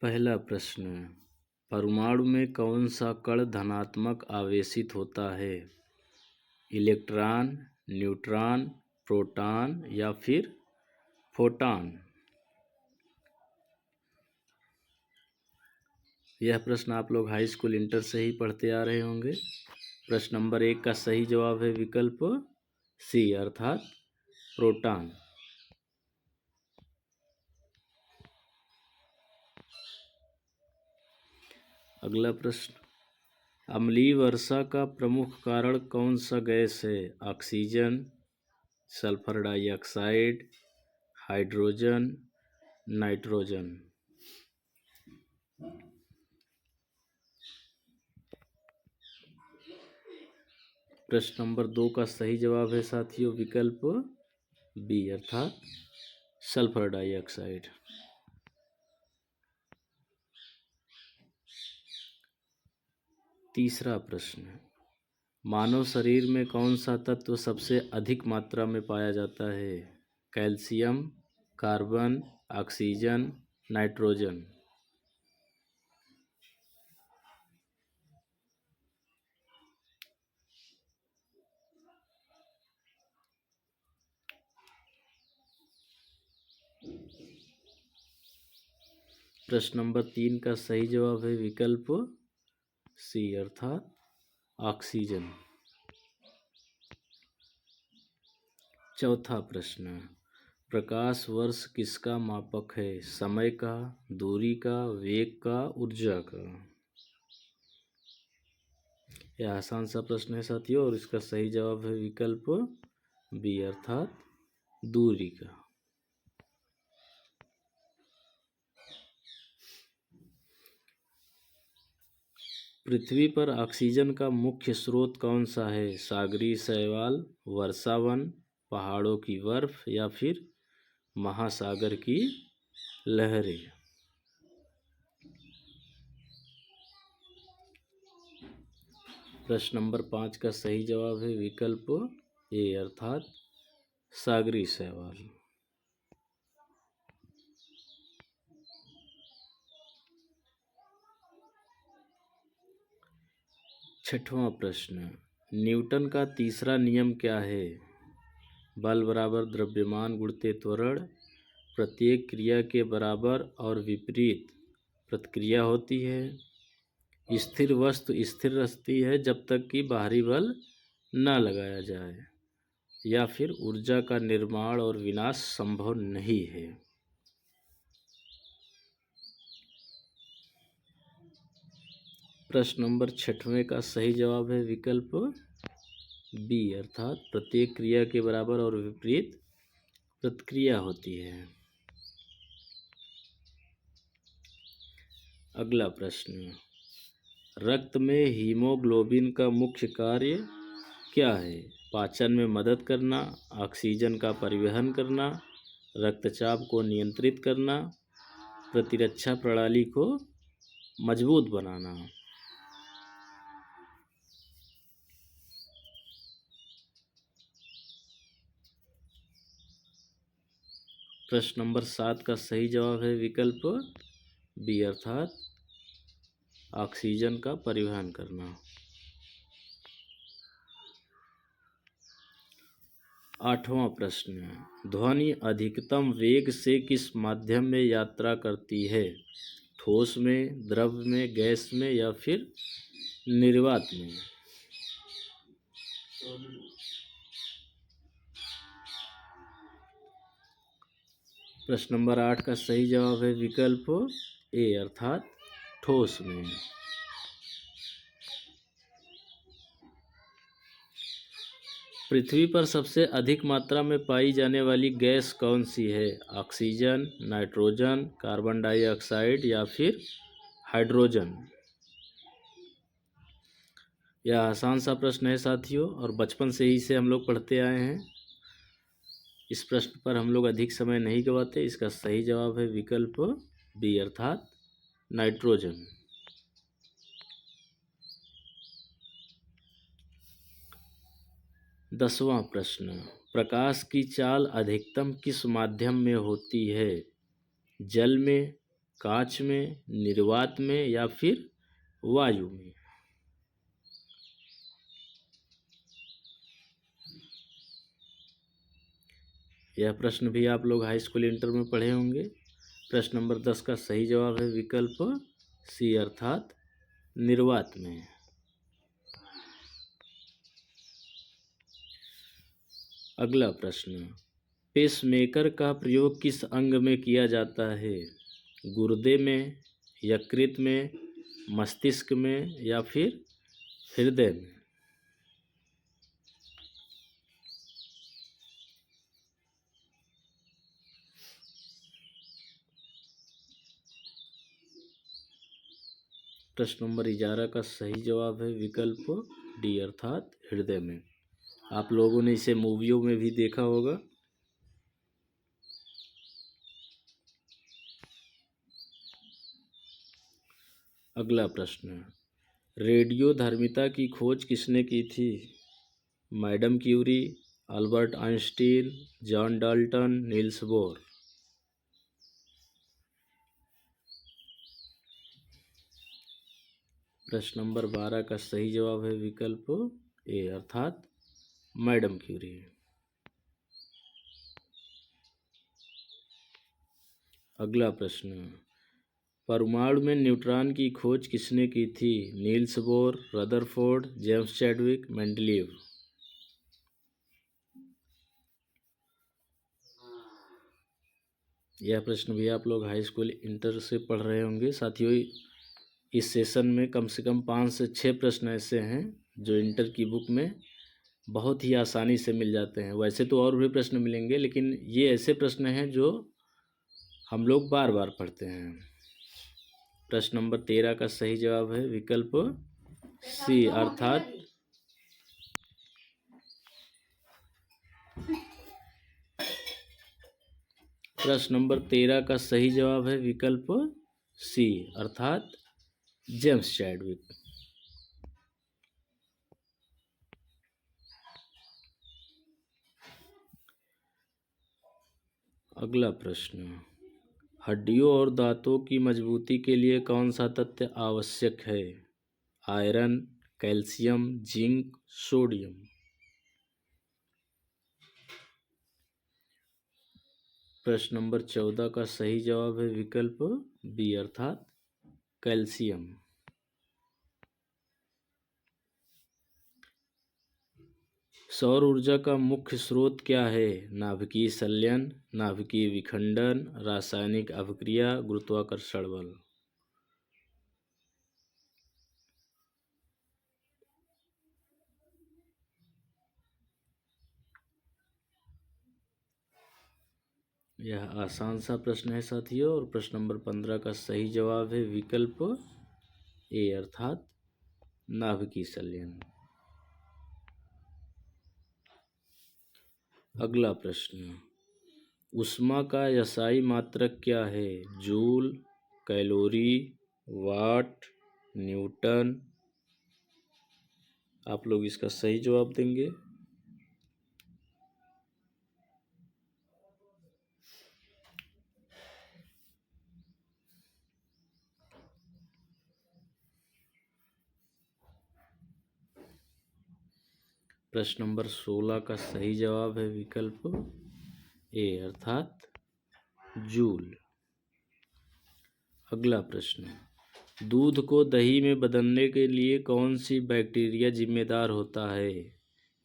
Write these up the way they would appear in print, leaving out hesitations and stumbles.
पहला प्रश्न, परमाणु में कौन सा कण धनात्मक आवेशित होता है? इलेक्ट्रॉन, न्यूट्रॉन, प्रोटॉन या फिर फोटॉन? यह प्रश्न आप लोग हाई स्कूल इंटर से ही पढ़ते आ रहे होंगे। प्रश्न नंबर 1 का सही जवाब है विकल्प सी अर्थात प्रोटॉन। अगला प्रश्न, अम्लीय वर्षा का प्रमुख कारण कौन सा गैस है? Oxygen, sulphur dioxide, hydrogen, nitrogen? प्रश्न नंबर 2 का सही जवाब है साथियों विकल्प बी अर्थात सल्फर डाइऑक्साइड। तीसरा प्रश्न, मानव शरीर में कौन सा तत्व सबसे अधिक मात्रा में पाया जाता है? Calcium, carbon, oxygen, nitrogen? प्रश्न नंबर 3 का सही जवाब है विकल्प सी अर्थात ऑक्सीजन। चौथा प्रश्न, प्रकाश वर्ष किसका मापक है? समय का, दूरी का, वेग का, ऊर्जा का? यह आसान सा प्रश्न है साथियों और इसका सही जवाब है विकल्प बी अर्थात दूरी का। पृथ्वी पर ऑक्सीजन का मुख्य स्रोत कौन सा है? सागरीय शैवाल, वर्षावन, पहाड़ों की बर्फ या फिर महासागर की लहरें? प्रश्न नंबर 5 का सही जवाब है विकल्प ए अर्थात सागरीय शैवाल। छठवां प्रश्न, न्यूटन का तीसरा नियम क्या है? बल बराबर द्रव्यमान गुणित त्वरण, प्रत्येक क्रिया के बराबर और विपरीत प्रतिक्रिया होती है, स्थिर वस्तु स्थिर रहती है जब तक कि बाहरी बल न लगाया जाए, या फिर ऊर्जा का निर्माण और विनाश संभव नहीं है? प्रश्न नंबर 6वें का सही जवाब है विकल्प बी अर्थात प्रत्येक क्रिया के बराबर और विपरीत प्रतिक्रिया होती है। अगला प्रश्न, रक्त में हीमोग्लोबिन का मुख्य कार्य क्या है? पाचन में मदद करना, ऑक्सीजन का परिवहन करना, रक्तचाप को नियंत्रित करना, प्रतिरक्षा प्रणाली को मजबूत बनाना? प्रश्न नंबर 7 का सही जवाब है विकल्प बी अर्थात ऑक्सीजन का परिवहन करना। 8वां प्रश्न, ध्वनि अधिकतम वेग से किस माध्यम में यात्रा करती है? ठोस में, द्रव में, गैस में या फिर निर्वात में? प्रश्न नंबर 8 का सही जवाब है विकल्प ए अर्थात ठोस में। पृथ्वी पर सबसे अधिक मात्रा में पाई जाने वाली गैस कौन सी है? ऑक्सीजन, नाइट्रोजन, कार्बन डाइऑक्साइड या फिर हाइड्रोजन? यह आसान सा प्रश्न है साथियों और बचपन से ही इसे हम लोग पढ़ते आए हैं। इस प्रश्न पर हम लोग अधिक समय नहीं गवाते। इसका सही जवाब है विकल्प बी अर्थात नाइट्रोजन। दसवां प्रश्न, प्रकाश की चाल अधिकतम किस माध्यम में होती है? जल में, कांच में, निर्वात में या फिर वायु में? यह प्रश्न भी आप लोग हाई स्कूल इंटर में पढ़े होंगे। प्रश्न नंबर 10 का सही जवाब है विकल्प सी अर्थात निर्वात में। अगला प्रश्न, पेसमेकर का प्रयोग किस अंग में किया जाता है? गुर्दे में, यकृत में, मस्तिष्क में या फिर हृदय में? प्रश्न नंबर 11 का सही जवाब है विकल्प डी अर्थात हृदय में। आप लोगों ने इसे मूवियों में भी देखा होगा। अगला प्रश्न, रेडियोधर्मिता की खोज किसने की थी? Madam Curie, Albert Einstein, John Dalton, Niels Bohr? प्रश्न नंबर 12 का सही जवाब है विकल्प ए अर्थात मैडम क्यूरी। अगला प्रश्न, परमाणु में न्यूट्रॉन की खोज किसने की थी? Niels Bohr, Rutherford, James Chadwick, Mendeleev? यह प्रश्न भी आप लोग हाई स्कूल इंटर से पढ़ रहे होंगे। साथियों, इस सेशन में कम से कम 5 से 6 प्रश्न ऐसे हैं जो इंटर की बुक में बहुत ही आसानी से मिल जाते हैं। वैसे तो और भी प्रश्न मिलेंगे, लेकिन ये ऐसे प्रश्न हैं जो हम लोग बार बार पढ़ते हैं। प्रश्न नंबर 13 का सही जवाब है विकल्प सी अर्थात प्रश्न नंबर 13 का सही जवाब है विकल्प सी अर्थात जेम्स चैडविक। अगला प्रश्न, हड्डियों और दांतों की मजबूती के लिए कौन सा तत्व आवश्यक है? Iron, calcium, zinc, sodium? प्रश्न नंबर 14 का सही जवाब है विकल्प बी अर्थात कैल्शियम। सौर ऊर्जा का मुख्य स्रोत क्या है? नाभिकीय संलयन, नाभिकीय विखंडन, रासायनिक अभिक्रिया, गुरुत्वाकर्षण बल? यह आसान सा प्रश्न है साथियों, और प्रश्न नंबर 15 का सही जवाब है विकल्प ए अर्थात नाभिकीय संलयन। अगला प्रश्न, ऊष्मा का एसआई मात्रक क्या है? जूल, कैलोरी, वाट, न्यूटन? आप लोग इसका सही जवाब देंगे। प्रश्न नंबर 16 का सही जवाब है विकल्प ए अर्थात जूल। अगला प्रश्न, दूध को दही में बदलने के लिए कौन सी बैक्टीरिया जिम्मेदार होता है?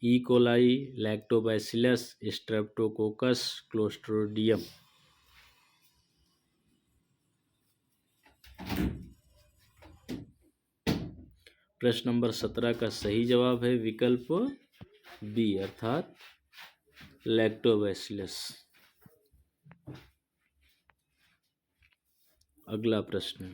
E coli, lactobacillus, Streptococcus, Clostridium? प्रश्न नंबर 17 का सही जवाब है विकल्प बी अर्थात लैक्टोबैसिलस। अगला प्रश्न,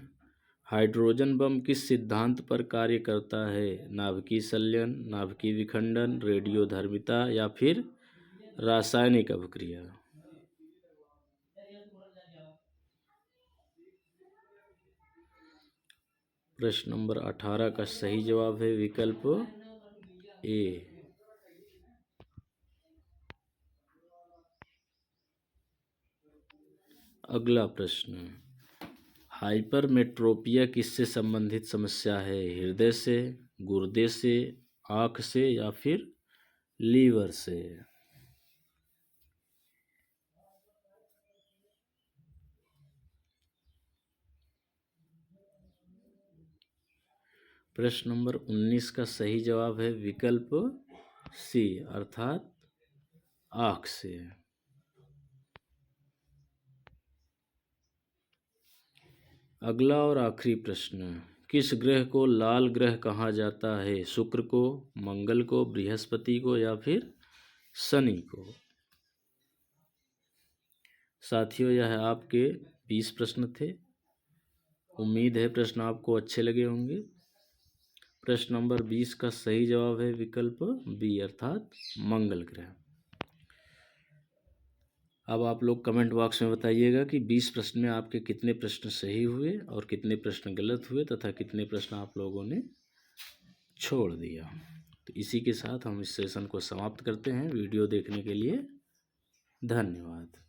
हाइड्रोजन बम किस सिद्धांत पर कार्य करता है? नाभिकीय संलयन, नाभिकीय विखंडन, रेडियोधर्मिता या फिर रासायनिक अभिक्रिया? प्रश्न नंबर 18 का सही जवाब है विकल्प ए। अगला प्रश्न, हाइपरमेट्रोपिया किससे संबंधित समस्या है? हृदय से, गुर्दे से, आँख से या फिर लीवर से? प्रश्न नंबर 19 का सही जवाब है विकल्प सी अर्थात आँख से। अगला और आखिरी प्रश्न, किस ग्रह को लाल ग्रह कहा जाता है? शुक्र को, मंगल को, बृहस्पति को या फिर शनि को? साथियों, यह आपके 20 प्रश्न थे। उम्मीद है प्रश्न आपको अच्छे लगे होंगे। प्रश्न नंबर 20 का सही जवाब है विकल्प बी अर्थात मंगल ग्रह। अब आप लोग कमेंट बॉक्स में बताइएगा कि 20 प्रश्न में आपके कितने प्रश्न सही हुए और कितने प्रश्न गलत हुए तथा कितने प्रश्न आप लोगों ने छोड़ दिया। तो इसी के साथ हम इस सेशन को समाप्त करते हैं। वीडियो देखने के लिए धन्यवाद।